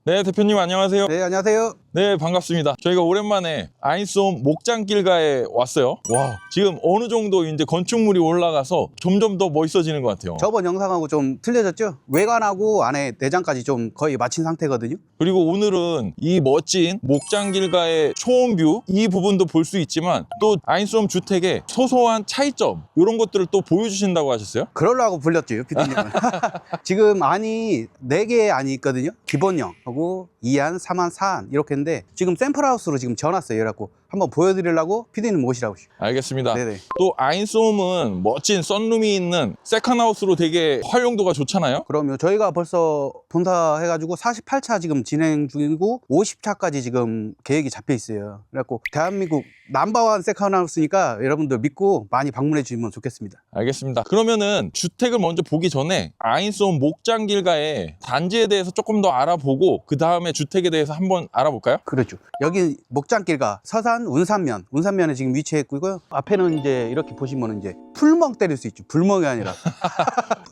네, 대표님 안녕하세요. 네, 안녕하세요. 네, 반갑습니다. 저희가 오랜만에 아인솜 목장길가에 왔어요. 와, 지금 어느 정도 이제 건축물이 올라가서 점점 더 멋있어지는 것 같아요. 저번 영상하고 좀 틀려졌죠? 외관하고 안에 내장까지 좀 거의 마친 상태거든요. 그리고 오늘은 이 멋진 목장길가의 초원뷰 이 부분도 볼 수 있지만 또 아인솜 주택의 소소한 차이점 이런 것들을 또 보여주신다고 하셨어요? 그러려고 불렸죠, 피디님은. 지금 안이 4개의 안이 있거든요. 기본형하고 2안, 3안, 4안 이렇게 했는데 지금 샘플하우스로 지금 지어놨어요. 그래갖고 한번 보여드리려고 피디님 모시라고. 알겠습니다. 네네. 또 아인솜은 멋진 썬룸이 있는 세컨하우스로 되게 활용도가 좋잖아요. 그러면 저희가 벌써 본사 해가지고 48차 지금 진행 중이고 50차까지 지금 계획이 잡혀 있어요. 그래갖고 대한민국 넘버원 세컨하우스니까 여러분들 믿고 많이 방문해 주시면 좋겠습니다. 알겠습니다. 그러면은 주택을 먼저 보기 전에 아인솜 목장길가의 단지에 대해서 조금 더 알아보고 그 다음에 주택에 대해서 한번 알아볼까요? 그렇죠. 여기 목장길가 서산 운산면에 지금 위치해 있고요. 앞에는 이제 이렇게 보시면 이제 풀멍 때릴 수 있죠. 불멍이 아니라.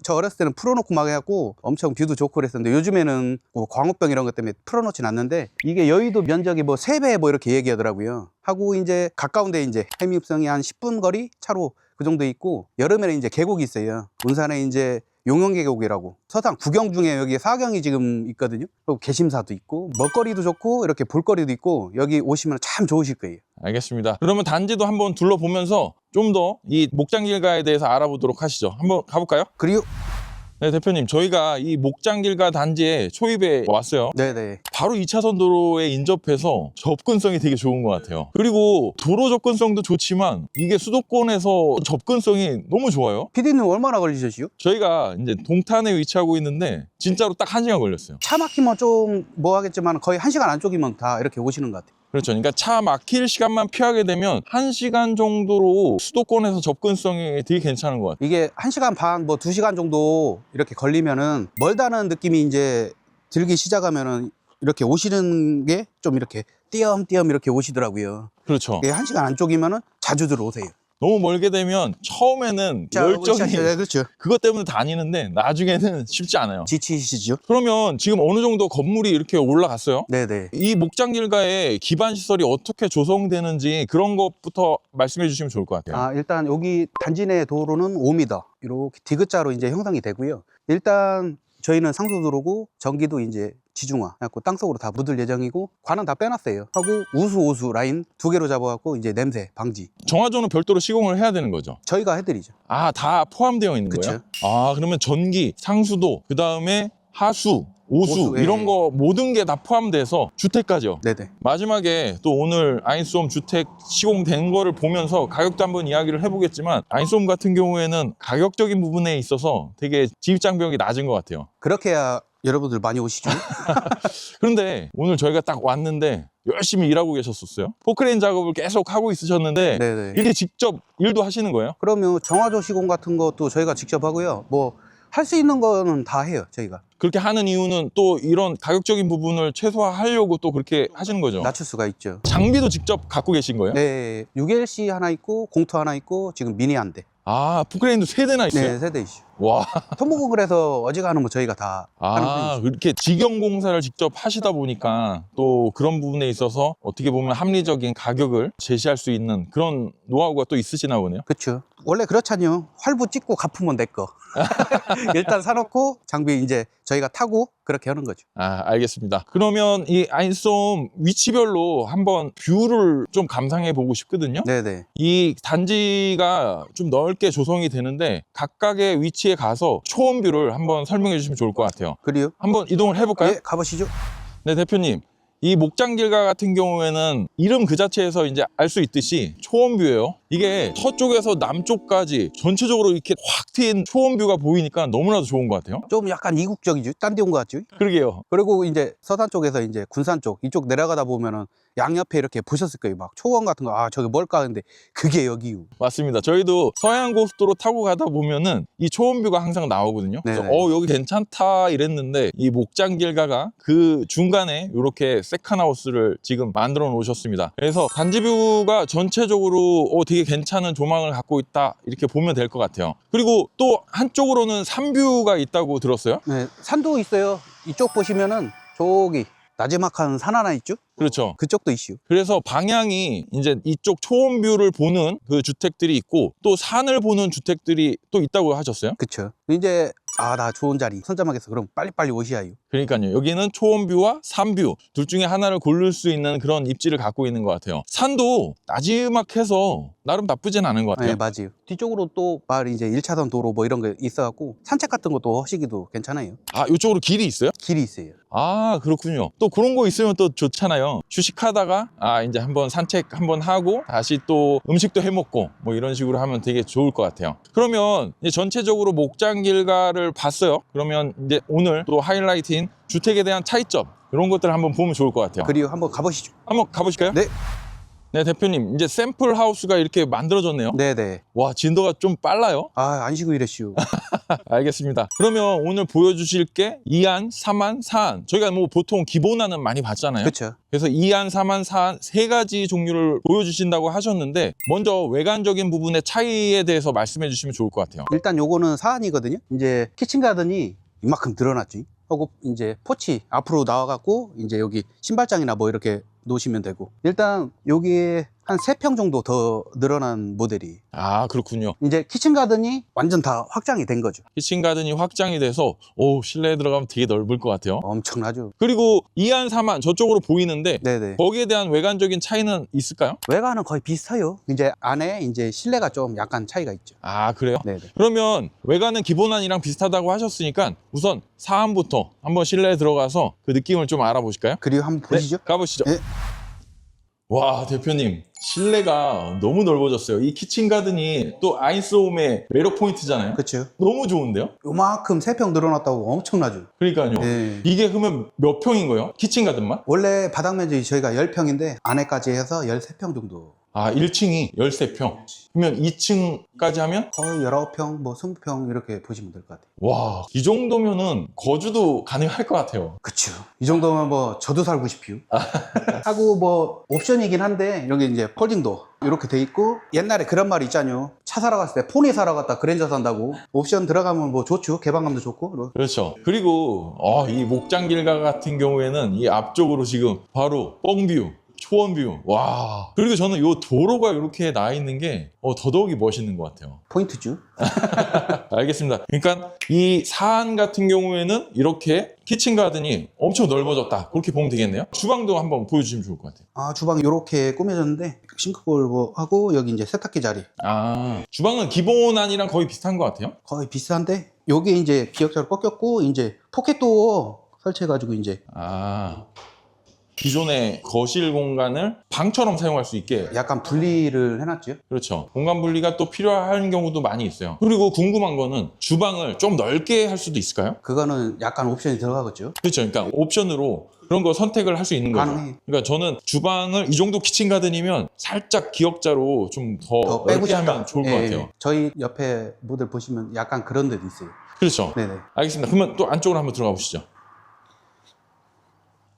저 어렸을 때는 풀어놓고 막 해갖고 엄청 뷰도 좋고 그랬었는데 요즘에는 뭐 광우병 이런 것 때문에 풀어놓진 않는데 이게 여의도 면적이 뭐 3배 뭐 이렇게 얘기하더라고요. 하고 이제 가까운데 이제 해미읍성이 한 10분 거리 차로 그 정도 있고 여름에는 이제 계곡이 있어요. 운산에 이제 용영계곡이라고 서산 구경 중에 여기 사경이 지금 있거든요. 그리고 개심사도 있고 먹거리도 좋고 이렇게 볼거리도 있고 여기 오시면 참 좋으실 거예요. 알겠습니다. 그러면 단지도 한번 둘러보면서 좀 더 이 목장길가에 대해서 알아보도록 하시죠. 한번 가볼까요? 그리고 네, 대표님 저희가 이 목장길가 단지에 초입에 왔어요. 네네. 바로 2차선 도로에 인접해서 접근성이 되게 좋은 것 같아요. 그리고 도로 접근성도 좋지만 이게 수도권에서 접근성이 너무 좋아요. 피디님 얼마나 걸리셨어요? 저희가 이제 동탄에 위치하고 있는데 진짜로 딱 1시간 걸렸어요. 차 막히면 좀 뭐 하겠지만 거의 1시간 안쪽이면 다 이렇게 오시는 것 같아요. 그렇죠. 그러니까 차 막힐 시간만 피하게 되면 1시간 정도로 수도권에서 접근성이 되게 괜찮은 것 같아요. 이게 1시간 반, 뭐 2시간 정도 이렇게 걸리면은 멀다는 느낌이 이제 들기 시작하면은 이렇게 오시는 게 좀 이렇게 띄엄띄엄 이렇게 오시더라고요. 그렇죠. 이게 1시간 안쪽이면은 자주 들어오세요. 너무 멀게 되면 처음에는 열정이 그렇죠. 그것 때문에 다니는데 나중에는 쉽지 않아요. 지치시죠? 그러면 지금 어느 정도 건물이 이렇게 올라갔어요? 네네. 이 목장길가의 기반 시설이 어떻게 조성되는지 그런 것부터 말씀해 주시면 좋을 것 같아요. 일단 여기 단지 내 도로는 5m 이렇게 디귿자로 이제 형성이 되고요. 일단 저희는 상수도로고 전기도 이제 지중화 해갖고 땅속으로 다 묻을 예정이고 관은 다 빼놨어요. 하고 우수 라인 2개로 잡아갖고 이제 냄새 방지 정화조는 별도로 시공을 해야 되는 거죠? 저희가 해드리죠. 다 포함되어 있는 그쵸. 거예요? 그러면 전기, 상수도, 그 다음에 하수, 오수 예. 이런 거 모든 게 다 포함돼서 주택까지요. 네네. 마지막에 또 오늘 아인솜 주택 시공된 거를 보면서 가격도 한번 이야기를 해보겠지만 아인솜 같은 경우에는 가격적인 부분에 있어서 되게 진입장벽이 낮은 것 같아요. 그렇게 해야 여러분들 많이 오시죠. 그런데 오늘 저희가 딱 왔는데 열심히 일하고 계셨었어요. 포크레인 작업을 계속 하고 있으셨는데 네네. 이렇게 직접 일도 하시는 거예요? 그러면 정화조 시공 같은 것도 저희가 직접 하고요. 뭐 할 수 있는 거는 다 해요, 저희가. 그렇게 하는 이유는 또 이런 가격적인 부분을 최소화하려고 또 그렇게 하시는 거죠? 낮출 수가 있죠. 장비도 직접 갖고 계신 거예요? 네, 6LC 하나 있고 공투 하나 있고 지금 미니 한 대. 포크레인도 3대나 있어요? 네, 세대 이슈. 와. 토목을 해서 어지간하면 뭐 저희가 다 하는 편이죠. 그렇게 직영 공사를 직접 하시다 보니까 또 그런 부분에 있어서 어떻게 보면 합리적인 가격을 제시할 수 있는 그런 노하우가 또 있으시나 보네요. 그렇죠. 원래 그렇잖요. 활부 찍고 갚으면 내 거. 일단 사놓고 장비 이제 저희가 타고 그렇게 하는 거죠. 알겠습니다. 그러면 이 아인솜 위치별로 한번 뷰를 좀 감상해 보고 싶거든요. 네네. 이 단지가 좀 넓게 조성이 되는데 각각의 위치에 가서 초원뷰를 한번 설명해 주시면 좋을 것 같아요. 그래요? 한번 이동을 해볼까요? 예, 가보시죠. 네, 대표님. 이 목장길가 같은 경우에는 이름 그 자체에서 이제 알 수 있듯이 초원뷰예요. 이게 서쪽에서 남쪽까지 전체적으로 이렇게 확 트인 초원뷰가 보이니까 너무나도 좋은 것 같아요. 좀 약간 이국적이죠. 딴 데 온 것 같죠. 그러게요. 그리고 이제 서산 쪽에서 이제 군산 쪽 이쪽 내려가다 보면은 양옆에 이렇게 보셨을 거예요. 막 초원 같은 거 저게 뭘까 하는데 그게 여기요. 맞습니다. 저희도 서해안고속도로 타고 가다 보면은 이 초원뷰가 항상 나오거든요. 그래서 네네. 여기 괜찮다 이랬는데 이 목장길가가 그 중간에 이렇게 세컨하우스를 지금 만들어 놓으셨습니다. 그래서 단지뷰가 전체적으로 되게 괜찮은 조망을 갖고 있다 이렇게 보면 될 것 같아요. 그리고 또 한쪽으로는 산뷰가 있다고 들었어요. 네, 산도 있어요. 이쪽 보시면은 저기 나지막한 산 하나 있죠? 그렇죠. 그쪽도 이슈. 그래서 방향이 이제 이쪽 초원뷰를 보는 그 주택들이 있고 또 산을 보는 주택들이 또 있다고 하셨어요? 그쵸. 이제 나 좋은 자리 선점하겠어. 그럼 빨리빨리 오시야요. 그러니까요. 여기는 초원뷰와 산뷰 둘 중에 하나를 고를 수 있는 그런 입지를 갖고 있는 것 같아요. 산도 나지막해서 나름 나쁘진 않은 것 같아요. 네, 맞아요. 뒤쪽으로 또 마을 이제 1차선 도로 뭐 이런 게 있어갖고 산책 같은 것도 하시기도 괜찮아요. 아, 이쪽으로 길이 있어요? 길이 있어요. 아, 그렇군요. 또 그런 거 있으면 또 좋잖아요. 휴식하다가 이제 한번 산책 한번 하고 다시 또 음식도 해 먹고 뭐 이런 식으로 하면 되게 좋을 것 같아요. 그러면 이제 전체적으로 목장길가를 봤어요. 그러면 이제 오늘 또 하이라이트인 주택에 대한 차이점 이런 것들을 한번 보면 좋을 것 같아요. 그리고 한번 가보시죠. 한번 가보실까요? 네. 네, 대표님. 이제 샘플 하우스가 이렇게 만들어졌네요. 네네. 와, 진도가 좀 빨라요. 안 쉬고 이랬슈. 알겠습니다. 그러면 오늘 보여주실 게 2안, 3안, 4안. 저희가 뭐 보통 기본안은 많이 봤잖아요. 그쵸. 그래서 2안, 3안, 4안 세 가지 종류를 보여주신다고 하셨는데 먼저 외관적인 부분의 차이에 대해서 말씀해 주시면 좋을 것 같아요. 일단 요거는 사안이거든요. 이제 키친 가든이 이만큼 늘어났지. 하고 이제 포치 앞으로 나와갖고 이제 여기 신발장이나 뭐 이렇게 놓으시면 되고, 일단 여기에 한 3평 정도 더 늘어난 모델이. 아, 그렇군요. 이제 키친 가든이 완전 다 확장이 된 거죠. 키친 가든이 확장이 돼서 실내에 들어가면 되게 넓을 것 같아요. 엄청나죠. 그리고 2안, 3안 저쪽으로 보이는데 네네. 거기에 대한 외관적인 차이는 있을까요? 외관은 거의 비슷해요. 이제 안에 이제 실내가 좀 약간 차이가 있죠. 아, 그래요? 네네. 그러면 외관은 기본안이랑 비슷하다고 하셨으니까 우선 4안부터 한번 실내에 들어가서 그 느낌을 좀 알아보실까요? 그리고 한번 보시죠. 네, 가보시죠. 네. 와, 대표님. 실내가 너무 넓어졌어요. 이 키친 가든이 또 아이스홈의 매력 포인트잖아요. 그렇죠. 너무 좋은데요? 요만큼 3평 늘어났다고 엄청나죠. 그러니까요. 네. 이게 그러면 몇 평인 거예요? 키친 가든만? 원래 바닥 면적이 저희가 10평인데 안에까지 해서 13평 정도. 아, 1층이 13평. 그러면 2층까지 하면? 거의 19평, 뭐 20평 이렇게 보시면 될 것 같아요. 와, 이 정도면은 거주도 가능할 것 같아요. 그쵸. 이 정도면 뭐 저도 살고 싶어요. 하고 뭐 옵션이긴 한데 여기 이제 폴딩도 이렇게 돼 있고, 옛날에 그런 말이 있잖아요. 차 사러 갔을 때 포니 사러 갔다 그랜저 산다고. 옵션 들어가면 뭐 좋죠. 개방감도 좋고. 그렇죠. 그리고 이 목장길가 같은 경우에는 이 앞쪽으로 지금 바로 뻥뷰, 초원뷰. 와. 그리고 저는 이 도로가 이렇게 나 있는 게 더더욱이 멋있는 것 같아요. 포인트죠. 알겠습니다. 그러니까 이 사안 같은 경우에는 이렇게 키친 가든이 엄청 넓어졌다. 그렇게 보면 되겠네요. 주방도 한번 보여주시면 좋을 것 같아요. 주방이 이렇게 꾸며졌는데 싱크볼 뭐 하고 여기 이제 세탁기 자리 주방은 기본안이랑 거의 비슷한 것 같아요. 거의 비슷한데, 여기 이제 기역자로 꺾였고 이제 포켓도어 설치해가지고 이제 기존의 거실 공간을 방처럼 사용할 수 있게. 약간 분리를 해놨죠. 그렇죠. 공간 분리가 또 필요한 경우도 많이 있어요. 그리고 궁금한 거는 주방을 좀 넓게 할 수도 있을까요? 그거는 약간 옵션이 들어가겠죠. 그렇죠. 그러니까 옵션으로 그런 거 선택을 할 수 있는 거죠. 가능해요. 그러니까 저는 주방을 이 정도 키친 가든이면 살짝 기역자로 좀 더 빼고 넓게 싶다. 하면 좋을 것 예, 같아요. 예. 저희 옆에 모델 보시면 약간 그런 데도 있어요. 그렇죠. 네네. 알겠습니다. 그러면 또 안쪽으로 한번 들어가 보시죠.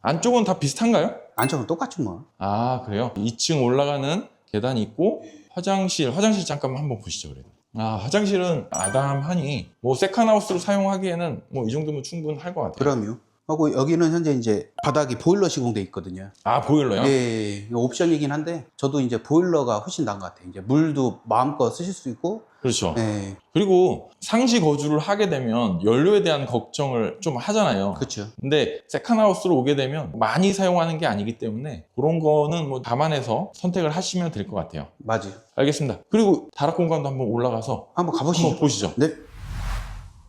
안쪽은 다 비슷한가요? 안쪽은 똑같죠 뭐. 아, 그래요? 2층 올라가는 계단이 있고 화장실 잠깐만 한번 보시죠. 그래도. 화장실은 아담하니 뭐 세컨하우스로 사용하기에는 뭐 이 정도면 충분할 것 같아요. 그럼요. 하고 여기는 현재 이제 바닥이 보일러 시공돼 있거든요. 보일러요? 예, 옵션이긴 한데 저도 이제 보일러가 훨씬 나은 것 같아요. 이제 물도 마음껏 쓰실 수 있고. 그렇죠. 예, 그리고 상시 거주를 하게 되면 연료에 대한 걱정을 좀 하잖아요. 그렇죠. 근데 세컨하우스로 오게 되면 많이 사용하는 게 아니기 때문에 그런 거는 뭐 감안해서 선택을 하시면 될 것 같아요. 맞아요. 알겠습니다. 그리고 다락 공간도 한번 올라가서 한번 가보시죠. 한번 보시죠. 네.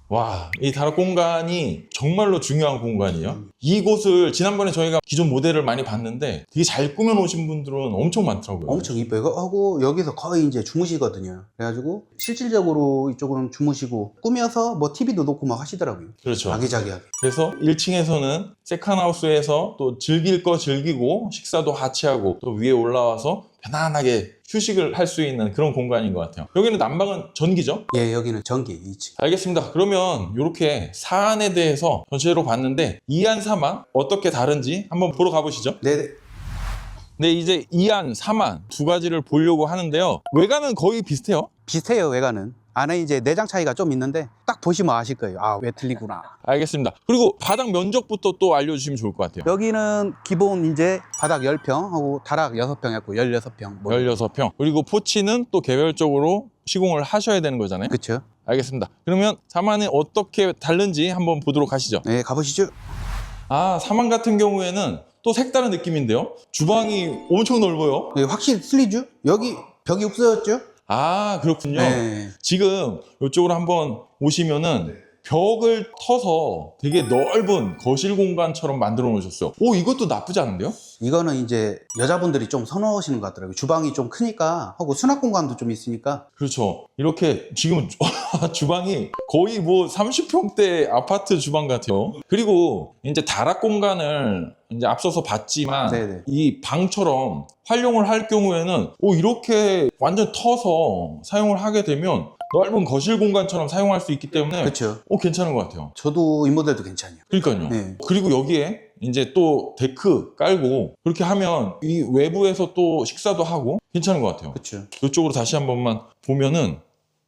와, 이 다락 공간이 정말로 중요한 공간이에요. 이곳을 지난번에 저희가 기존 모델을 많이 봤는데 되게 잘 꾸며 놓으신 분들은 엄청 많더라고요. 엄청 이뻐요. 하고 여기서 거의 이제 주무시거든요. 그래가지고 실질적으로 이쪽은 주무시고 꾸며서 뭐 TV도 놓고 막 하시더라고요. 그렇죠. 아기자기하게. 그래서 1층에서는 세컨하우스에서 또 즐길 거 즐기고 식사도 같이 하고 또 위에 올라와서 편안하게 휴식을 할 수 있는 그런 공간인 것 같아요. 여기는 난방은 전기죠? 예, 여기는 전기 2층. 알겠습니다. 그러면 이렇게 사안에 대해서 전체로 봤는데 2안, 3안 어떻게 다른지 한번 보러 가보시죠. 네네. 네, 이제 2안, 3안 두 가지를 보려고 하는데요. 외관은 거의 비슷해요. 비슷해요, 외관은. 안에 이제 내장 차이가 좀 있는데 딱 보시면 아실 거예요. 아, 왜 틀리구나. 알겠습니다. 그리고 바닥 면적부터 또 알려주시면 좋을 것 같아요. 여기는 기본 이제 바닥 10평하고 다락 6평 했고 16평. 16평. 그리고 포치는 또 개별적으로 시공을 하셔야 되는 거잖아요. 그렇죠. 알겠습니다. 그러면 4만이 어떻게 다른지 한번 보도록 하시죠. 네, 가보시죠. 아, 4만 같은 경우에는 또 색다른 느낌인데요. 주방이 엄청 넓어요. 네, 확실히 틀리죠? 여기 벽이 없어졌죠? 아, 그렇군요. 네. 지금 이쪽으로 한번 오시면은 벽을 터서 되게 넓은 거실 공간처럼 만들어 놓으셨어요. 오, 이것도 나쁘지 않은데요? 이거는 이제 여자분들이 좀 선호하시는 것 같더라고요. 주방이 좀 크니까 하고 수납 공간도 좀 있으니까. 그렇죠. 이렇게 지금 주방이 거의 뭐 30평대 아파트 주방 같아요. 그리고 이제 다락 공간을 이제 앞서서 봤지만 네네. 이 방처럼 활용을 할 경우에는 이렇게 완전 터서 사용을 하게 되면 넓은 거실 공간처럼 사용할 수 있기 때문에 그렇죠. 괜찮은 것 같아요. 저도 이 모델도 괜찮아요. 그러니까요. 네. 그리고 여기에 이제 또 데크 깔고 그렇게 하면 이 외부에서 또 식사도 하고 괜찮은 것 같아요. 그렇죠. 이쪽으로 다시 한 번만 보면은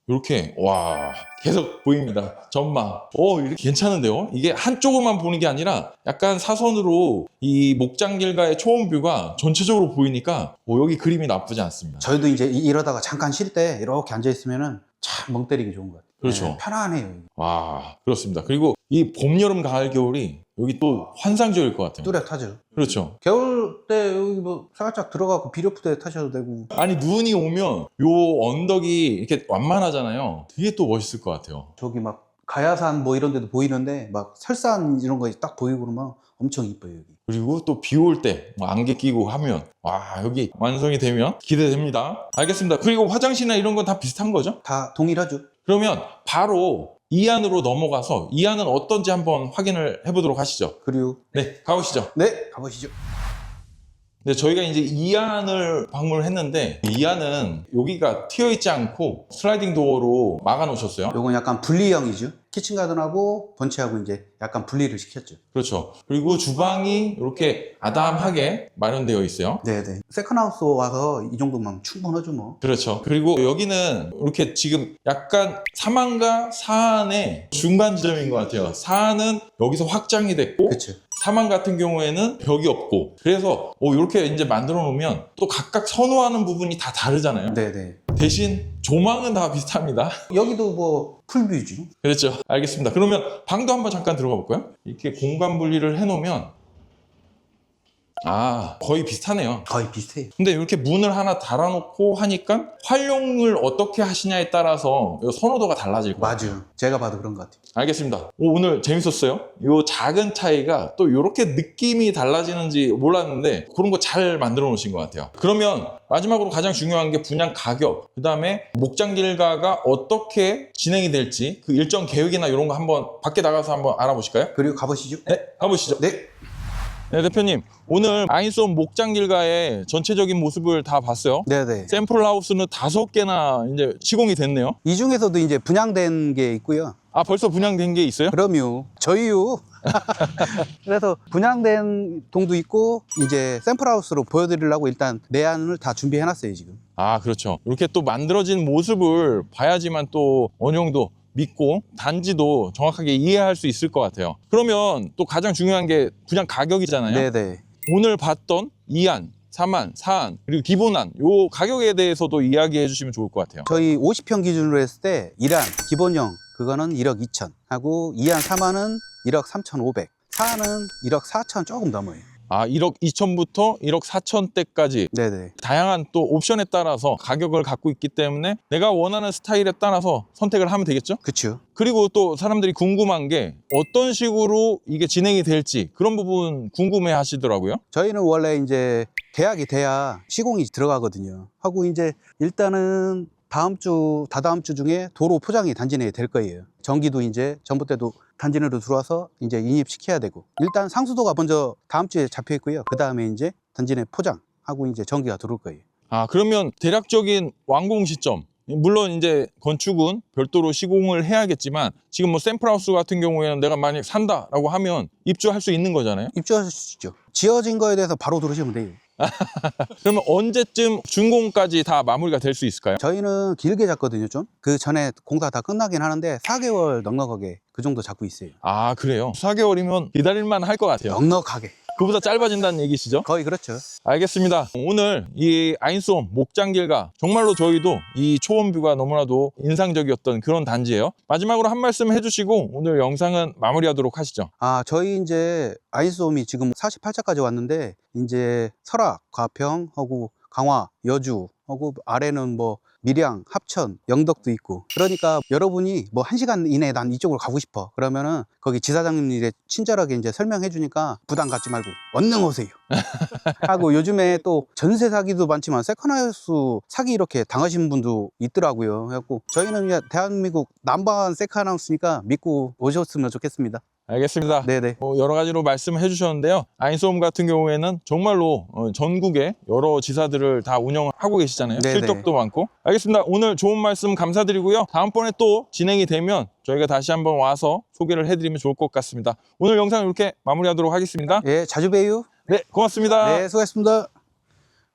이렇게 와 계속 보입니다. 전망. 이렇게 괜찮은데요? 이게 한쪽으로만 보는 게 아니라 약간 사선으로 이 목장길가의 초원뷰가 전체적으로 보이니까 여기 그림이 나쁘지 않습니다. 저희도 이제 이러다가 잠깐 쉴 때 이렇게 앉아 있으면은 참 멍 때리기 좋은 것 같아요. 그렇죠. 네, 편안해요. 와 그렇습니다. 그리고 이 봄, 여름, 가을, 겨울이 여기 또 환상적일 것 같아요. 뚜렷하죠. 그렇죠. 겨울 때 여기 뭐 살짝 들어가고 비료푸대 타셔도 되고. 아니 눈이 오면 요 언덕이 이렇게 완만하잖아요. 되게 또 멋있을 것 같아요. 저기 막 가야산 뭐 이런 데도 보이는데 막 설산 이런 거 딱 보이고 그러면 엄청 이뻐요 여기. 그리고 또 비 올 때 안개 끼고 하면 와 여기 완성이 되면 기대됩니다. 알겠습니다. 그리고 화장실이나 이런 건 다 비슷한 거죠? 다 동일하죠. 그러면 바로 이 안으로 넘어가서 이 안은 어떤지 한번 확인을 해보도록 하시죠. 그리고 네, 가보시죠. 네, 가보시죠. 네, 저희가 이제 이 안을 방문을 했는데 이 안은 여기가 트여 있지 않고 슬라이딩 도어로 막아 놓으셨어요. 요건 약간 분리형이죠. 키친 가든하고 번치하고 이제 약간 분리를 시켰죠. 그렇죠. 그리고 주방이 이렇게 아담하게 마련되어 있어요. 네네. 세컨하우스 와서 이 정도면 충분하죠 뭐. 그렇죠. 그리고 여기는 이렇게 지금 약간 사만과 사안의 중간 지점인 것 같아요. 사안은 여기서 확장이 됐고 그렇죠. 사만 같은 경우에는 벽이 없고 그래서 이렇게 이제 만들어 놓으면 또 각각 선호하는 부분이 다 다르잖아요. 네네. 대신 조망은 다 비슷합니다. 여기도 뭐 풀뷰죠. 그렇죠. 알겠습니다. 그러면 방도 한번 잠깐 들어가 볼까요? 이렇게 공간 분리를 해놓으면 거의 비슷하네요. 거의 비슷해요. 근데 이렇게 문을 하나 달아놓고 하니까 활용을 어떻게 하시냐에 따라서 선호도가 달라질 거예요. 맞아요. 제가 봐도 그런 것 같아요. 알겠습니다. 오늘 재밌었어요. 요 작은 차이가 또 이렇게 느낌이 달라지는지 몰랐는데 그런 거 잘 만들어 놓으신 것 같아요. 그러면 마지막으로 가장 중요한 게 분양 가격, 그 다음에 목장길가가 어떻게 진행이 될지 그 일정 계획이나 이런 거 한번 밖에 나가서 한번 알아보실까요? 그리고 가보시죠. 네, 가보시죠. 네. 네, 대표님. 오늘 아인손 목장길가의 전체적인 모습을 다 봤어요. 네네. 샘플 하우스는 5개나 이제 시공이 됐네요. 이 중에서도 이제 분양된 게 있고요. 벌써 분양된 게 있어요? 그럼요. 저희요. 그래서 분양된 동도 있고 이제 샘플하우스로 보여드리려고 일단 내안을 다 준비해놨어요 지금. 그렇죠. 이렇게 또 만들어진 모습을 봐야지만 또 어느 정도 믿고 단지도 정확하게 이해할 수 있을 것 같아요. 그러면 또 가장 중요한 게 분양 가격이잖아요. 네네. 오늘 봤던 2안, 3안, 4안, 그리고 기본안 요 가격에 대해서도 이야기해 주시면 좋을 것 같아요. 저희 50평 기준으로 했을 때 1안 기본형 그거는 1억 2천 하고 2안 3안은 1억 3,500, 4안은 1억 4천 조금 넘어요. 1억 2천부터 1억 4천대까지 네네. 다양한 또 옵션에 따라서 가격을 갖고 있기 때문에 내가 원하는 스타일에 따라서 선택을 하면 되겠죠? 그쵸. 그리고 또 사람들이 궁금한 게 어떤 식으로 이게 진행이 될지 그런 부분 궁금해 하시더라고요. 저희는 원래 이제 계약이 돼야 시공이 들어가거든요. 하고 이제 일단은 다다음 주 중에 도로 포장이 단지 내에 될 거예요. 전기도 이제 전봇대도 단지 내로 들어와서 이제 인입시켜야 되고 일단 상수도가 먼저 다음 주에 잡혀 있고요. 그 다음에 이제 단지 내 포장하고 이제 전기가 들어올 거예요. 그러면 대략적인 완공 시점 물론 이제 건축은 별도로 시공을 해야겠지만 지금 뭐 샘플하우스 같은 경우에는 내가 만약 산다라고 하면 입주할 수 있는 거잖아요. 입주할 수 있죠. 지어진 거에 대해서 바로 들으시면 돼요. 그러면 언제쯤 준공까지 다 마무리가 될 수 있을까요? 저희는 길게 잡거든요, 좀. 그 전에 공사 다 끝나긴 하는데 4개월 넉넉하게 그 정도 잡고 있어요. 아, 그래요? 4개월이면 기다릴만 할 것 같아요. 넉넉하게. 그보다 짧아진다는 얘기시죠? 거의 그렇죠. 알겠습니다. 오늘 이 아인수홈 목장길가 정말로 저희도 이 초원뷰가 너무나도 인상적이었던 그런 단지예요. 마지막으로 한 말씀 해주시고 오늘 영상은 마무리하도록 하시죠. 저희 이제 아인수홈이 지금 48차까지 왔는데 이제 설악, 가평하고 강화, 여주 하고 아래는 뭐 밀양, 합천, 영덕도 있고 그러니까 여러분이 뭐 1시간 이내에 난 이쪽으로 가고 싶어 그러면은 거기 지사장님이 친절하게 이제 설명해 주니까 부담 갖지 말고 얼른 오세요 하고 요즘에 또 전세 사기도 많지만 세컨하우스 사기 이렇게 당하신 분도 있더라고요. 그래갖고 저희는 그냥 대한민국 넘버원 세컨하우스니까 믿고 오셨으면 좋겠습니다. 알겠습니다. 네네. 여러 가지로 말씀을 해주셨는데요. 아인수홈 같은 경우에는 정말로 전국에 여러 지사들을 다 운영하고 계시잖아요. 네네. 실적도 많고. 알겠습니다. 오늘 좋은 말씀 감사드리고요. 다음번에 또 진행이 되면 저희가 다시 한번 와서 소개를 해드리면 좋을 것 같습니다. 오늘 영상 이렇게 마무리하도록 하겠습니다. 예, 자주 봬요. 네, 고맙습니다. 네, 수고하셨습니다.